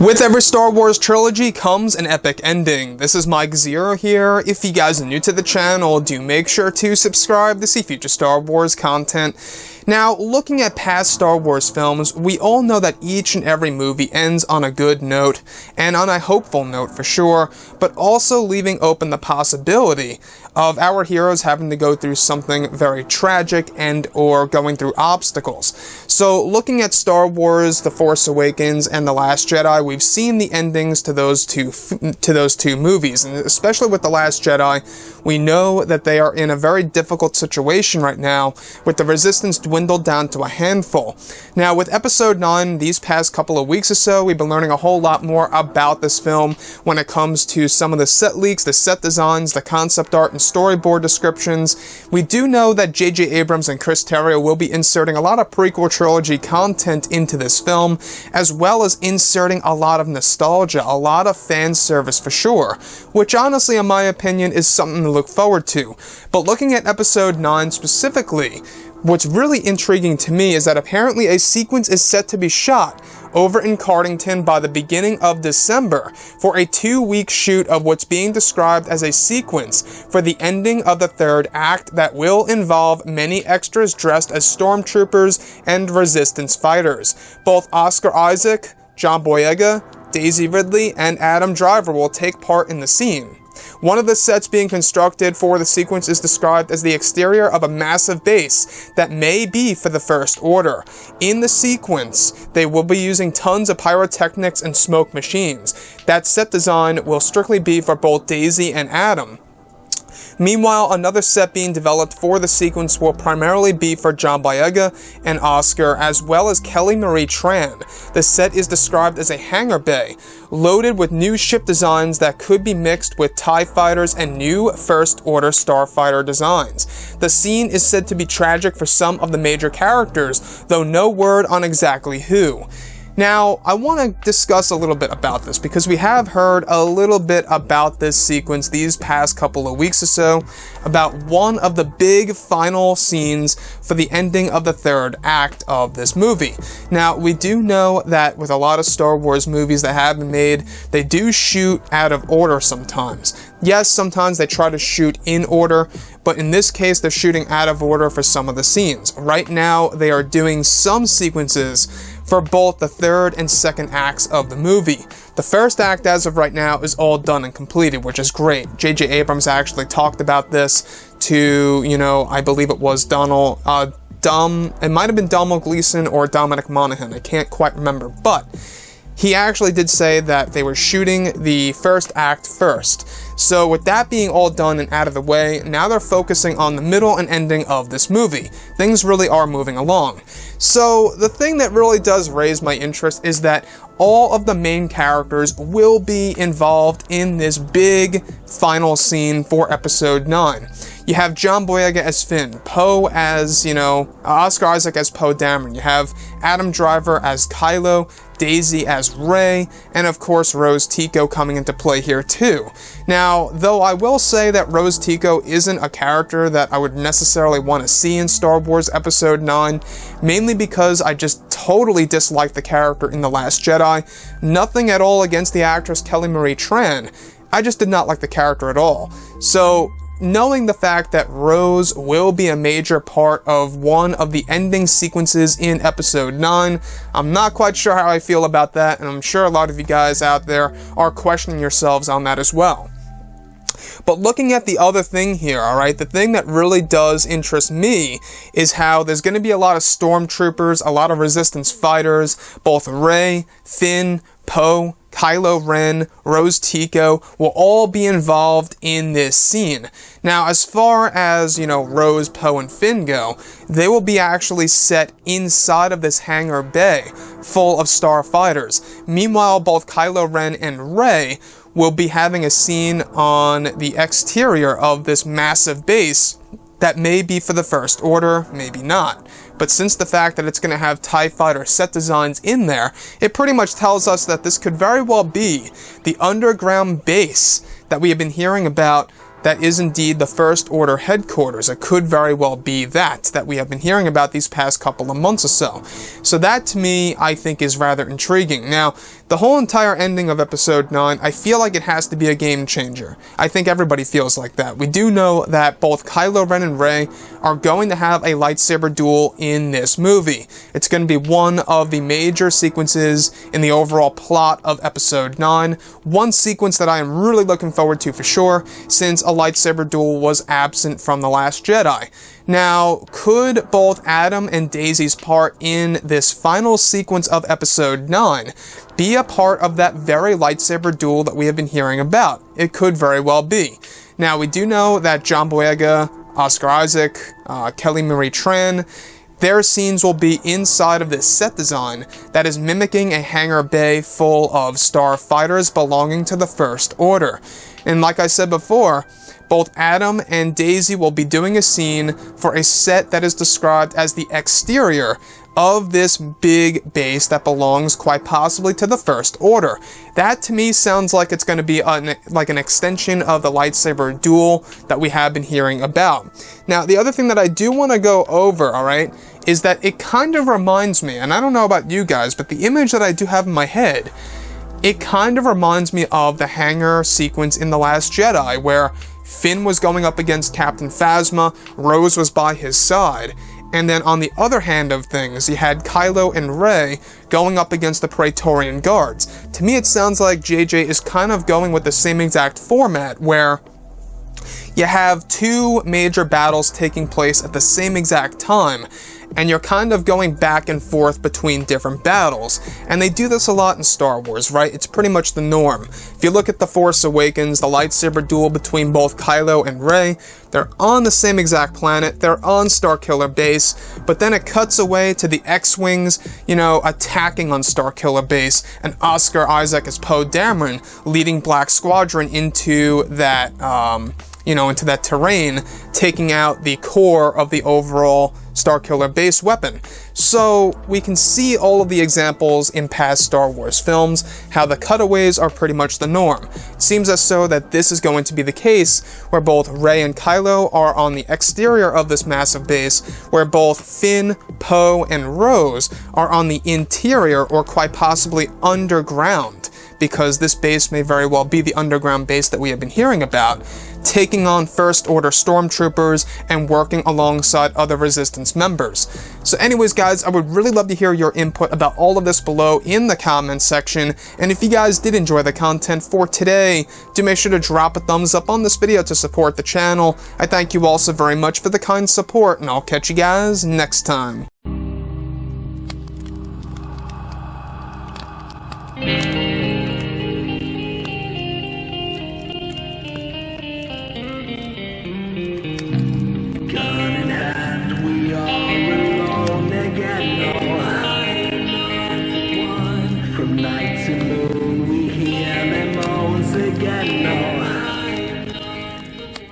With every Star Wars trilogy comes an epic ending. This is Mike Zero here. If you guys are new to the channel, do make sure to subscribe to see future Star Wars content. Now, looking at past Star Wars films, we all know that each and every movie ends on a good note, and on a hopeful note for sure, but also leaving open the possibility of our heroes having to go through something very tragic and or going through obstacles. So, looking at Star Wars, The Force Awakens, and The Last Jedi, we've seen the endings to those two movies, and especially with The Last Jedi, we know that they are in a very difficult situation right now, with the Resistance dwindled down to a handful. Now, with Episode 9, these past couple of weeks or so, we've been learning a whole lot more about this film when it comes to some of the set leaks, the set designs, the concept art, and storyboard descriptions. We do know that J.J. Abrams and Chris Terrio will be inserting a lot of prequel trilogy content into this film, as well as inserting a lot of nostalgia, a lot of fan service for sure, which honestly, in my opinion, is something to look forward to. But looking at Episode 9 specifically, what's really intriguing to me is that apparently a sequence is set to be shot over in Cardington by the beginning of December for a 2-week shoot of what's being described as a sequence for the ending of the third act that will involve many extras dressed as stormtroopers and resistance fighters. Both Oscar Isaac, John Boyega, Daisy Ridley, and Adam Driver will take part in the scene. One of the sets being constructed for the sequence is described as the exterior of a massive base that may be for the First Order. In the sequence, they will be using tons of pyrotechnics and smoke machines. That set design will strictly be for both Daisy and Adam. Meanwhile, another set being developed for the sequence will primarily be for John Boyega and Oscar, as well as Kelly Marie Tran. The set is described as a hangar bay, loaded with new ship designs that could be mixed with TIE fighters and new First Order starfighter designs. The scene is said to be tragic for some of the major characters, though no word on exactly who. Now, I want to discuss a little bit about this because we have heard a little bit about this sequence these past couple of weeks or so, about one of the big final scenes for the ending of the third act of this movie. Now, we do know that with a lot of Star Wars movies that have been made, they do shoot out of order sometimes. Yes, sometimes they try to shoot in order, but in this case, they're shooting out of order for some of the scenes. Right now, they are doing some sequences for both the third and second acts of the movie. The first act, as of right now, is all done and completed, which is great. J.J. Abrams actually talked about this to, I believe it was it might have been Donald Gleason or Dominic Monaghan, I can't quite remember, but he actually did say that they were shooting the first act first. So with that being all done and out of the way, now they're focusing on the middle and ending of this movie. Things really are moving along. So the thing that really does raise my interest is that all of the main characters will be involved in this big final scene for Episode 9. You have John Boyega as Finn, Poe as, Oscar Isaac as Poe Dameron. You have Adam Driver as KYLO, Daisy as Rey, and of course Rose Tico coming into play here too. Now, though I will say that Rose Tico isn't a character that I would necessarily want to see in Star Wars Episode 9, mainly because I just totally disliked the character in The Last Jedi. Nothing at all against the actress Kelly Marie Tran. I just did not like the character at all. So, knowing the fact that Rose will be a major part of one of the ending sequences in Episode 9, I'm not quite sure how I feel about that, and I'm sure a lot of you guys out there are questioning yourselves on that as well. But looking at the other thing here, alright, the thing that really does interest me is how there's going to be a lot of stormtroopers, a lot of resistance fighters, both Rey, Finn, Poe, Kylo Ren, Rose Tico will all be involved in this scene. Now, as far as, Rose, Poe, and Finn go, they will be actually set inside of this hangar bay full of starfighters. Meanwhile, both Kylo Ren and Rey will be having a scene on the exterior of this massive base that may be for the First Order, maybe not. But since the fact that it's going to have TIE Fighter set designs in there, it pretty much tells us that this could very well be the underground base that we have been hearing about that is indeed the First Order headquarters. It could very well be that we have been hearing about these past couple of months or so. So that, to me, I think is rather intriguing. Now, the whole entire ending of Episode 9, I feel like it has to be a game changer. I think everybody feels like that. We do know that both Kylo Ren and Rey are going to have a lightsaber duel in this movie. It's going to be one of the major sequences in the overall plot of Episode 9. One sequence that I am really looking forward to for sure, since a lightsaber duel was absent from The Last Jedi. Now, could both Adam and Daisy's part in this final sequence of Episode 9 be a part of that very lightsaber duel that we have been hearing about? It could very well be. Now, we do know that John Boyega, Oscar Isaac, Kelly Marie Tran, their scenes will be inside of this set design that is mimicking a hangar bay full of starfighters belonging to the First Order. And like I said before, both Adam and Daisy will be doing a scene for a set that is described as the exterior of this big base that belongs quite possibly to the First Order. That to me sounds like it's going to be like an extension of the lightsaber duel that we have been hearing about. Now, the other thing that I do want to go over, alright, is that it kind of reminds me, and I don't know about you guys, but the image that I do have in my head, it kind of reminds me of the hangar sequence in The Last Jedi, where Finn was going up against Captain Phasma, Rose was by his side, and then on the other hand of things, you had Kylo and Rey going up against the Praetorian Guards. To me, it sounds like JJ is kind of going with the same exact format, where you have two major battles taking place at the same exact time, and you're kind of going back and forth between different battles. And they do this a lot in Star Wars, right? It's pretty much the norm. If you look at The Force Awakens, the lightsaber duel between both Kylo and Rey, they're on the same exact planet, they're on Starkiller Base, but then it cuts away to the X-Wings, attacking on Starkiller Base, and Oscar Isaac as Poe Dameron leading Black Squadron into that, into that terrain, taking out the core of the overall Starkiller Base weapon. So we can see all of the examples in past Star Wars films, how the cutaways are pretty much the norm. It seems as so that this is going to be the case, where both Rey and Kylo are on the exterior of this massive base, where both Finn, Poe, and Rose are on the interior, or quite possibly underground, because this base may very well be the underground base that we have been hearing about, taking on First Order stormtroopers and working alongside other Resistance members. So anyways, guys, I would really love to hear your input about all of this below in the comments section, and if you guys did enjoy the content for today, do make sure to drop a thumbs up on this video to support the channel. I thank you all so very much for the kind support, and I'll catch you guys next time.